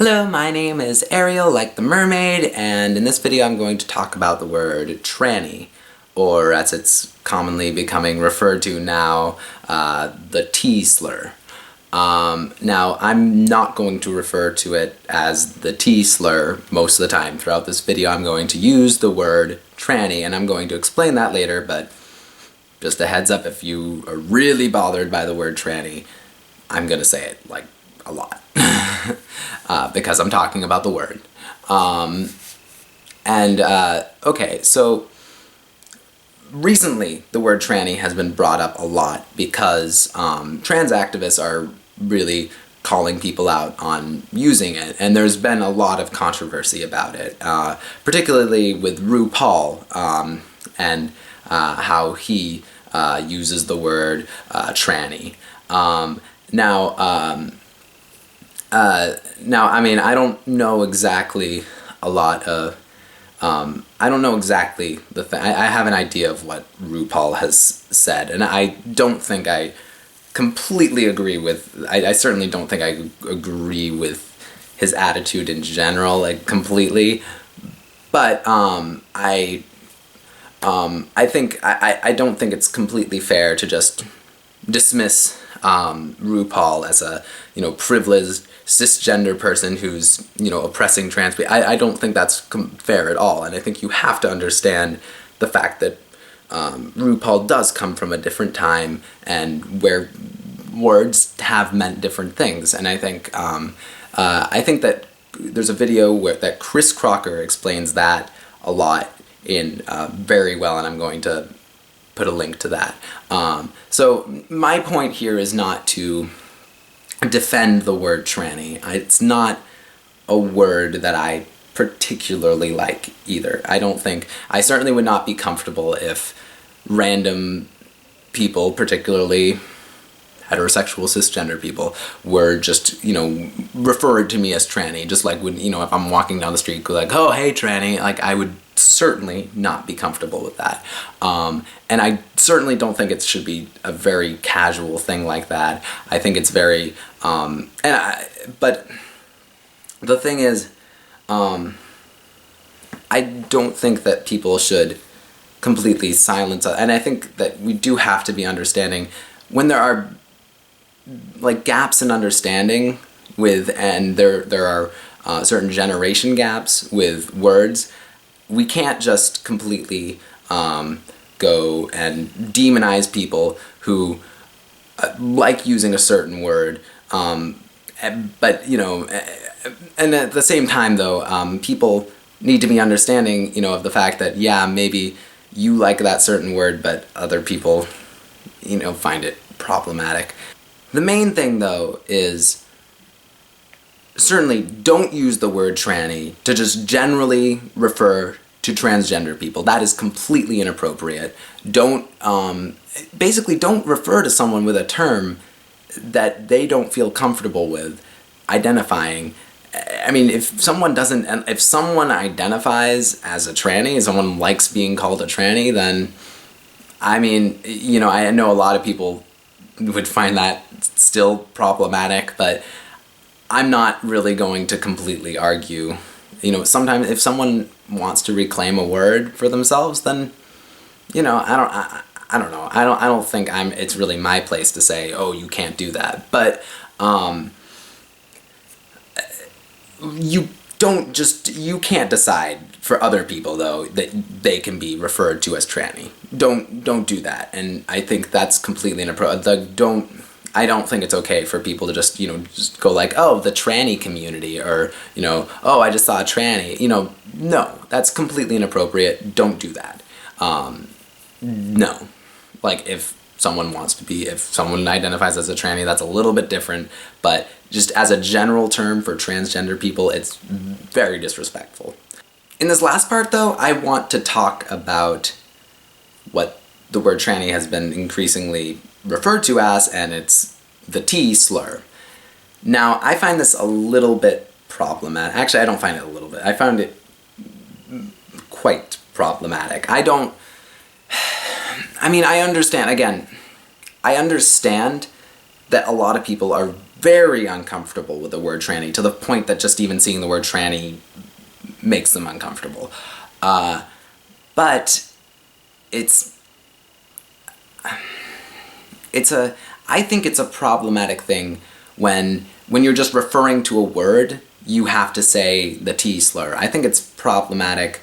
Hello, my name is Ariel, like the mermaid, and in this video I'm going to talk about the word tranny, or as it's commonly becoming referred to now, the T-Slur. Now, I'm not going to refer to it as the T-Slur most of the time. Throughout this video I'm going to use the word tranny, and I'm going to explain that later, but just a heads up, if you are really bothered by the word tranny, I'm gonna say it, like, a lot. Because I'm talking about the word. Okay, so recently the word tranny has been brought up a lot because trans activists are really calling people out on using it, and there's been a lot of controversy about it, particularly with RuPaul and how he uses the word tranny. Now, I mean, I don't know exactly a lot of, I don't know exactly the thing. I have an idea of what RuPaul has said, and I don't think I completely agree with, I certainly don't think I agree with his attitude in general, like, completely, but, I don't think it's completely fair to just dismiss RuPaul as a, privileged cisgender person who's, oppressing trans people. I don't think that's fair at all, and I think you have to understand the fact that RuPaul does come from a different time and where words have meant different things, and I think that there's a video that Chris Crocker explains that a lot in very well, and I'm going to put a link to that. So my point here is not to defend the word tranny. It's not a word that I particularly like either. I certainly would not be comfortable if random people, particularly heterosexual cisgender people, were just, referred to me as tranny, just like when, if I'm walking down the street, go like, oh, hey, tranny, like, I would certainly not be comfortable with that. And I certainly don't think it should be a very casual thing like that. I think it's very, but the thing is, I don't think that people should completely silence us, and I think that we do have to be understanding when there are, like, gaps in understanding and there are certain generation gaps with words. We can't just completely go and demonize people who like using a certain word, but, and at the same time, though, people need to be understanding, of the fact that, yeah, maybe you like that certain word, but other people, find it problematic. The main thing, though, is certainly don't use the word tranny to just generally refer to transgender people. That is completely inappropriate. Basically don't refer to someone with a term that they don't feel comfortable with identifying. I mean, if someone identifies as a tranny, someone likes being called a tranny, then, I mean, I know a lot of people would find that still problematic, but I'm not really going to completely argue. Sometimes if someone wants to reclaim a word for themselves, then, I don't know. I don't think it's really my place to say, oh, you can't do that. But you can't decide for other people, though, that they can be referred to as tranny. Don't do that. And I think that's completely inappropriate. I don't think it's okay for people to just, just go like, oh, the tranny community, or, oh, I just saw a tranny. No, that's completely inappropriate. Don't do that. No. Like, if someone identifies as a tranny, that's a little bit different, but just as a general term for transgender people, it's very disrespectful. In this last part, though, I want to talk about what the word tranny has been increasingly referred to as, and it's the T-Slur. Now, I find this a little bit problematic. Actually, I don't find it a little bit. I found it quite problematic. I understand that a lot of people are very uncomfortable with the word tranny, to the point that just even seeing the word tranny makes them uncomfortable. But I think it's a problematic thing when you're just referring to a word, you have to say the T-slur. I think it's problematic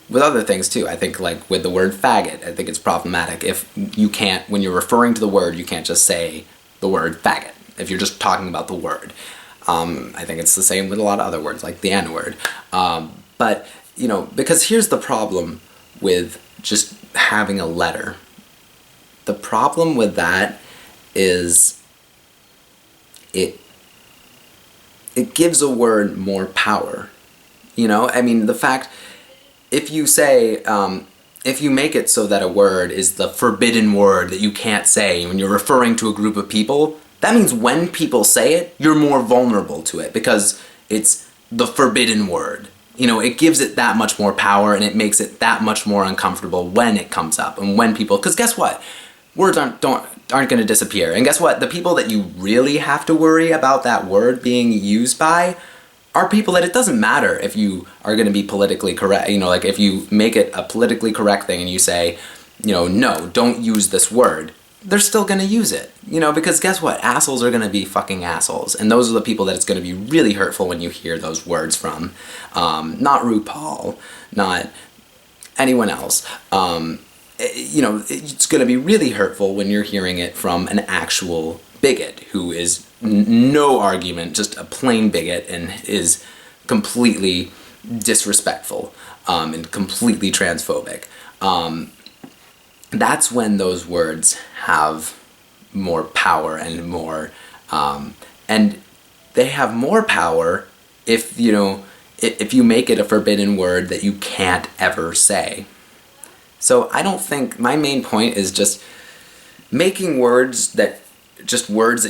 with other things too. I think like with the word faggot, I think it's problematic if you can't, when you're referring to the word, you can't just say the word faggot, if you're just talking about the word. I think it's the same with a lot of other words, like the N-word. But, you know, because here's the problem with just having a letter. The problem with that is it gives a word more power. You know, I mean, the fact, if you say, if you make it so that a word is the forbidden word that you can't say when you're referring to a group of people, that means when people say it, you're more vulnerable to it because it's the forbidden word. You know, it gives it that much more power and it makes it that much more uncomfortable when it comes up and when people, because guess what? Words aren't going to disappear. And guess what? The people that you really have to worry about that word being used by are people that it doesn't matter if you are going to be politically correct. You know, like if you make it a politically correct thing and you say, you know, no, don't use this word, they're still going to use it. You know, because guess what? Assholes are going to be fucking assholes. And those are the people that it's going to be really hurtful when you hear those words from. Not RuPaul, not anyone else. You know, it's going to be really hurtful when you're hearing it from an actual bigot who is no argument, just a plain bigot, and is completely disrespectful and completely transphobic. That's when those words have more power and more, and they have more power if, you know, if you make it a forbidden word that you can't ever say. So I don't think, my main point is just making words that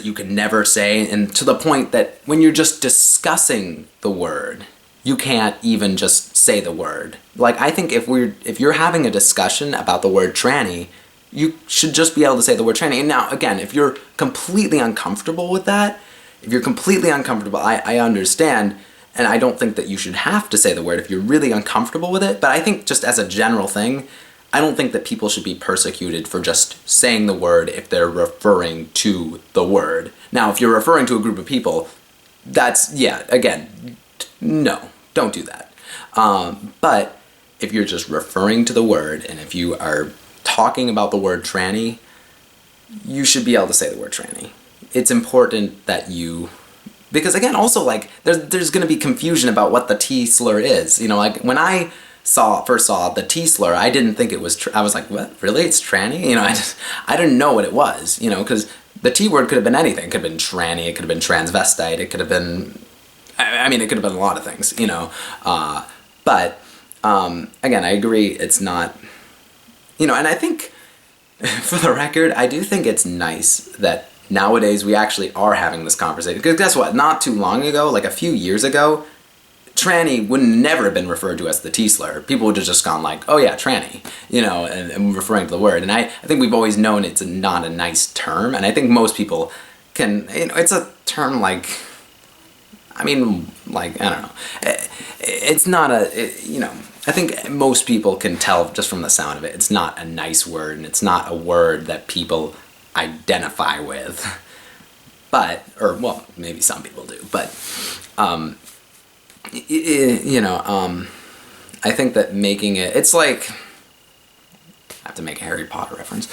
you can never say, and to the point that when you're just discussing the word, you can't even just say the word. Like, I think if you're having a discussion about the word tranny, you should just be able to say the word tranny. And now, again, if you're completely uncomfortable with that, I understand, and I don't think that you should have to say the word if you're really uncomfortable with it, but I think just as a general thing, I don't think that people should be persecuted for just saying the word if they're referring to the word. Now, if you're referring to a group of people, that's, yeah, again, no, don't do that. But if you're just referring to the word, and if you are talking about the word tranny, you should be able to say the word tranny. It's important that you, because again, also, like, there's going to be confusion about what the T-slur is. You know, like, when I first saw the T-slur, I didn't think it was, I was like, what, really, it's tranny? You know, I didn't know what it was, you know, because the T word could have been anything. It could have been tranny, it could have been transvestite, it could have been, I mean, it could have been a lot of things, you know, but, again, I agree, it's not, you know, and I think, for the record, I do think it's nice that nowadays we actually are having this conversation, because guess what, not too long ago, like a few years ago, tranny would never have been referred to as the T-slur. People would have just gone like, oh yeah, tranny, you know, and referring to the word. And I think we've always known it's not a nice term, and I think most people can, you know, it's a term like, I mean, like, I don't know. It's not you know, I think most people can tell just from the sound of it, it's not a nice word, and it's not a word that people identify with. But, or, well, maybe some people do, but, you know, I think that making it, it's like, I have to make a Harry Potter reference.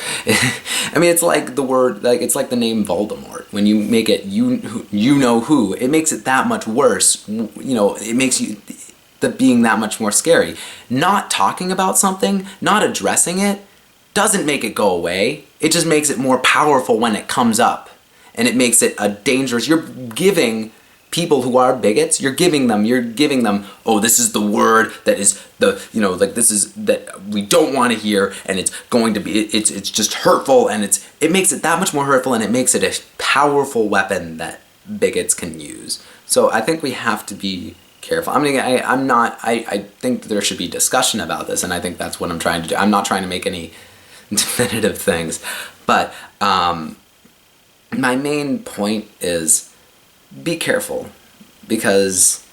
I mean, it's like the word, like, it's like the name Voldemort. When you make it, you know who, it makes it that much worse, you know, it makes you, the being that much more scary. Not talking about something, not addressing it, doesn't make it go away. It just makes it more powerful when it comes up. And it makes it a dangerous, you're giving people who are bigots, you're giving them, oh, this is the word that is the, you know, like, this is, that we don't want to hear, and it's going to be, it's just hurtful, and it makes it that much more hurtful, and it makes it a powerful weapon that bigots can use. So I think we have to be careful. I mean, I think there should be discussion about this, and I think that's what I'm trying to do. I'm not trying to make any definitive things, but my main point is, be careful, because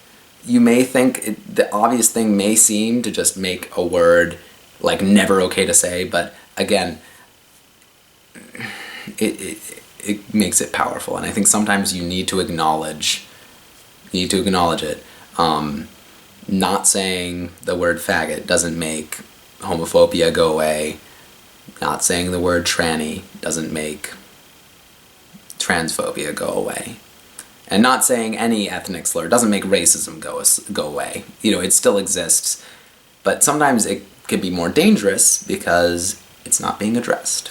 you may think the obvious thing may seem to just make a word like never okay to say, but again, it makes it powerful, and I think sometimes you need to acknowledge it. Not saying the word faggot doesn't make homophobia go away. Not saying the word tranny doesn't make transphobia go away. And not saying any ethnic slur doesn't make racism go away. It still exists, but sometimes it could be more dangerous because it's not being addressed.